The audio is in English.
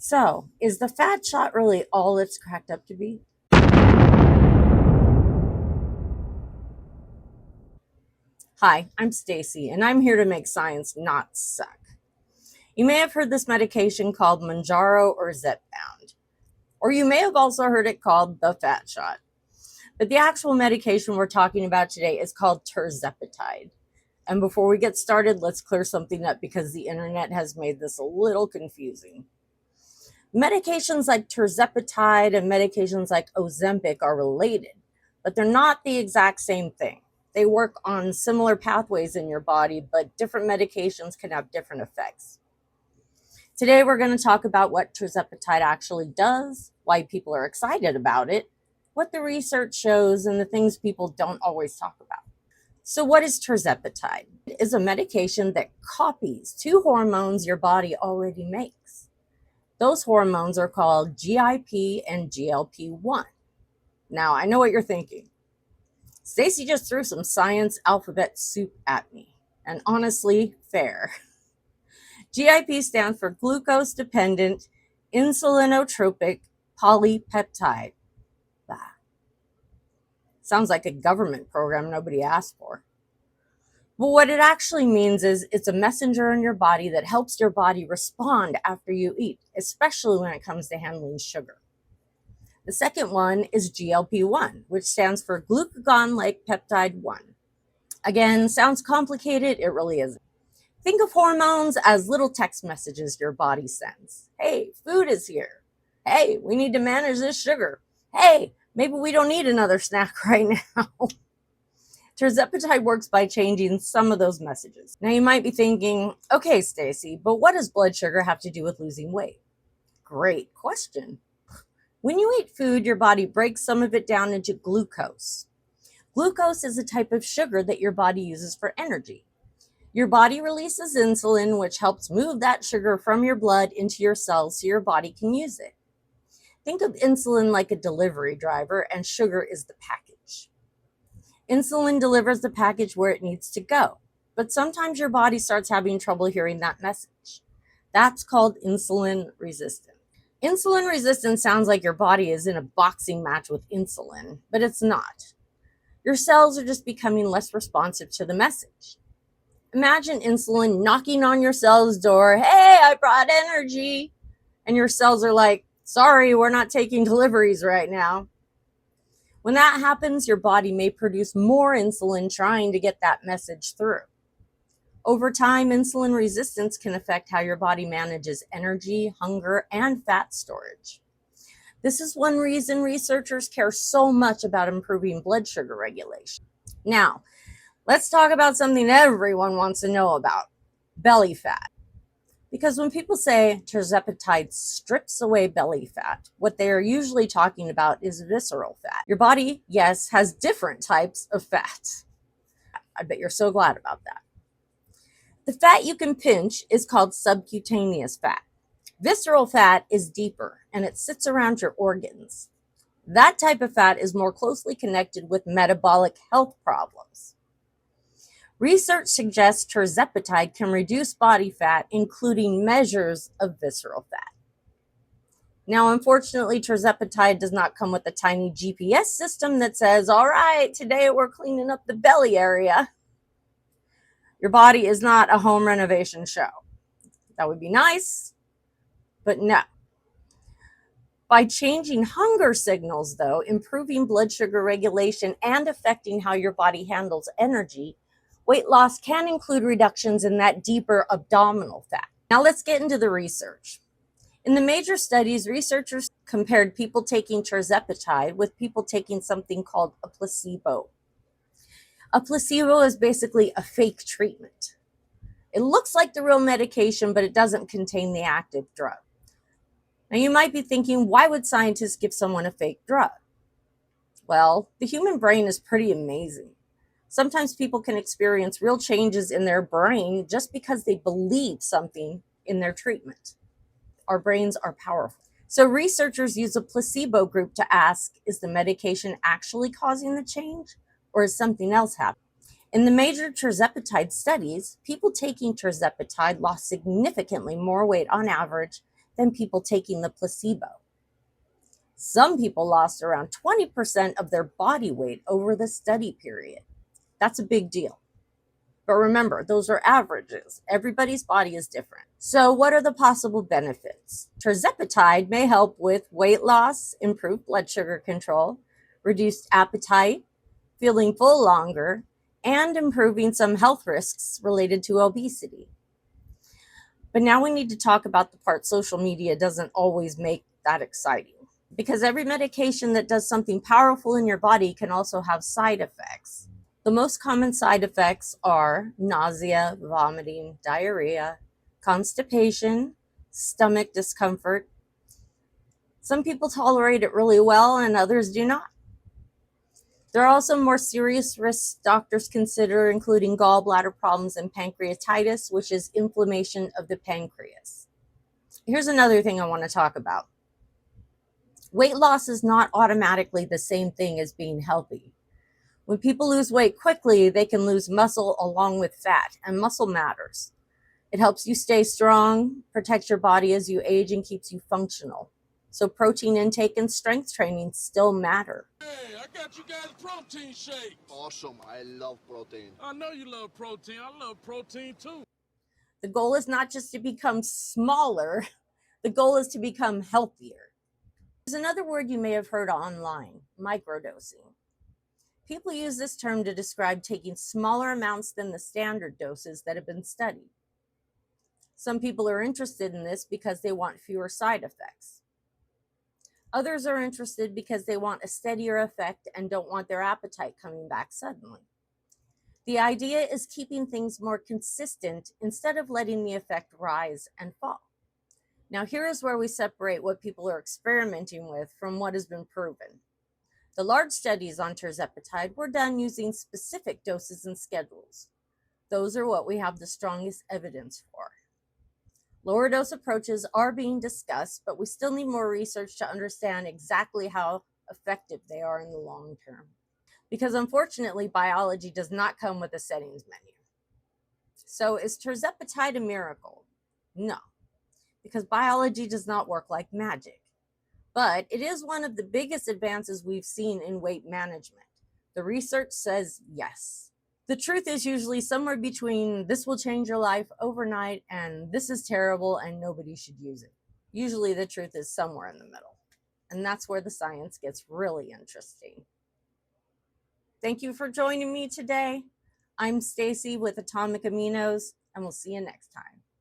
So, is the fat shot really all it's cracked up to be? Hi, I'm Stacy, and I'm here to make science not suck. You may have heard this medication called Mounjaro or Zepbound, or you may have also heard it called the fat shot. But the actual medication we're talking about today is called Tirzepatide. And before we get started, let's clear something up because the internet has made this a little confusing. Medications like Tirzepatide and medications like Ozempic are related, but they're not the exact same thing. They work on similar pathways in your body, but different medications can have different effects. Today, we're going to talk about what Tirzepatide actually does, why people are excited about it, what the research shows, and the things people don't always talk about. So what is Tirzepatide? It is a medication that copies two hormones your body already makes. Those hormones are called GIP and GLP-1. Now, I know what you're thinking. Stacy just threw some science alphabet soup at me, and honestly, fair. GIP stands for glucose-dependent insulinotropic polypeptide. Sounds like a government program nobody asked for. But what it actually means is it's a messenger in your body that helps your body respond after you eat, especially when it comes to handling sugar. The second one is GLP-1, which stands for glucagon-like peptide 1. Again, sounds complicated, it really isn't. Think of hormones as little text messages your body sends. Hey, food is here. Hey, we need to manage this sugar. Hey, maybe we don't need another snack right now. Tirzepatide works by changing some of those messages. Now you might be thinking, okay, Stacy, but what does blood sugar have to do with losing weight? Great question. When you eat food, your body breaks some of it down into glucose. Glucose is a type of sugar that your body uses for energy. Your body releases insulin, which helps move that sugar from your blood into your cells so your body can use it. Think of insulin like a delivery driver, and sugar is the package. Insulin delivers the package where it needs to go, but sometimes your body starts having trouble hearing that message. That's called insulin resistance. Insulin resistance sounds like your body is in a boxing match with insulin, but it's not. Your cells are just becoming less responsive to the message. Imagine insulin knocking on your cell's door, hey, I brought energy. And your cells are like, sorry, we're not taking deliveries right now. When that happens, your body may produce more insulin trying to get that message through. Over time, insulin resistance can affect how your body manages energy, hunger, and fat storage. This is one reason researchers care so much about improving blood sugar regulation. Now, let's talk about something everyone wants to know about, belly fat. Because when people say Tirzepatide strips away belly fat, what they are usually talking about is visceral fat. Your body, yes, has different types of fat. I bet you're so glad about that. The fat you can pinch is called subcutaneous fat. Visceral fat is deeper and it sits around your organs. That type of fat is more closely connected with metabolic health problems. Research suggests Tirzepatide can reduce body fat, including measures of visceral fat. Now, unfortunately, Tirzepatide does not come with a tiny GPS system that says, all right, today we're cleaning up the belly area. Your body is not a home renovation show. That would be nice, but no. By changing hunger signals, though, improving blood sugar regulation and affecting how your body handles energy, weight loss can include reductions in that deeper abdominal fat. Now let's get into the research. In the major studies, researchers compared people taking Tirzepatide with people taking something called a placebo. A placebo is basically a fake treatment. It looks like the real medication, but it doesn't contain the active drug. Now you might be thinking, why would scientists give someone a fake drug? Well, the human brain is pretty amazing. Sometimes people can experience real changes in their brain just because they believe something in their treatment. Our brains are powerful. So researchers use a placebo group to ask, is the medication actually causing the change, or is something else happening? In the major Tirzepatide studies, people taking Tirzepatide lost significantly more weight on average than people taking the placebo. Some people lost around 20% of their body weight over the study period. That's a big deal. But remember, those are averages. Everybody's body is different. So what are the possible benefits? Tirzepatide may help with weight loss, improved blood sugar control, reduced appetite, feeling full longer, and improving some health risks related to obesity. But now we need to talk about the part social media doesn't always make that exciting. Because every medication that does something powerful in your body can also have side effects. The most common side effects are nausea, vomiting, diarrhea, constipation, stomach discomfort. Some people tolerate it really well and others do not. There are also more serious risks doctors consider, including gallbladder problems and pancreatitis, which is inflammation of the pancreas. Here's another thing I want to talk about. Weight loss is not automatically the same thing as being healthy. When people lose weight quickly, they can lose muscle along with fat, and muscle matters. It helps you stay strong, protects your body as you age, and keeps you functional. So protein intake and strength training still matter. Hey, I got you guys a protein shake. Awesome. I love protein. I know you love protein. I love protein too. The goal is not just to become smaller, the goal is to become healthier. There's another word you may have heard online, microdosing. People use this term to describe taking smaller amounts than the standard doses that have been studied. Some people are interested in this because they want fewer side effects. Others are interested because they want a steadier effect and don't want their appetite coming back suddenly. The idea is keeping things more consistent instead of letting the effect rise and fall. Now, here is where we separate what people are experimenting with from what has been proven. The large studies on tirzepatide were done using specific doses and schedules. Those are what we have the strongest evidence for. Lower dose approaches are being discussed, but we still need more research to understand exactly how effective they are in the long term. Because unfortunately, biology does not come with a settings menu. So is tirzepatide a miracle? No, because biology does not work like magic. But it is one of the biggest advances we've seen in weight management. The research says yes. The truth is usually somewhere between this will change your life overnight and this is terrible and nobody should use it. Usually the truth is somewhere in the middle. And that's where the science gets really interesting. Thank you for joining me today. I'm Stacy with Atomic Aminos, and we'll see you next time.